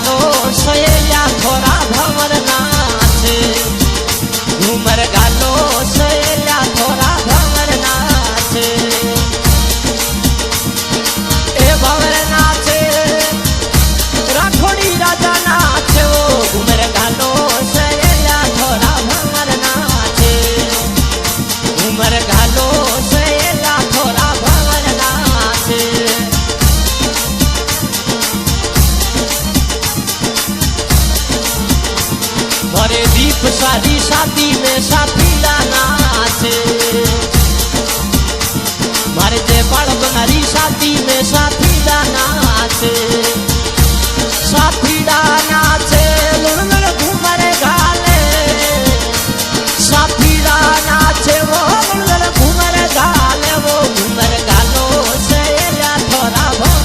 गालो सहेलिया थोड़ा भंवर नाचे घूमर गालो सहेलिया थोड़ा भंवर नाचे ए भंवर नाचे राठोड़ी राजा नाचे ओ घूमर गालो सहेलिया थोड़ा भंवर नाचे घूमर गालो सहेलिया थोड़ा भंवर नाचे भरे दीप सारी शादी में साथीला नाचे मारे जे बाल बनारी शादी में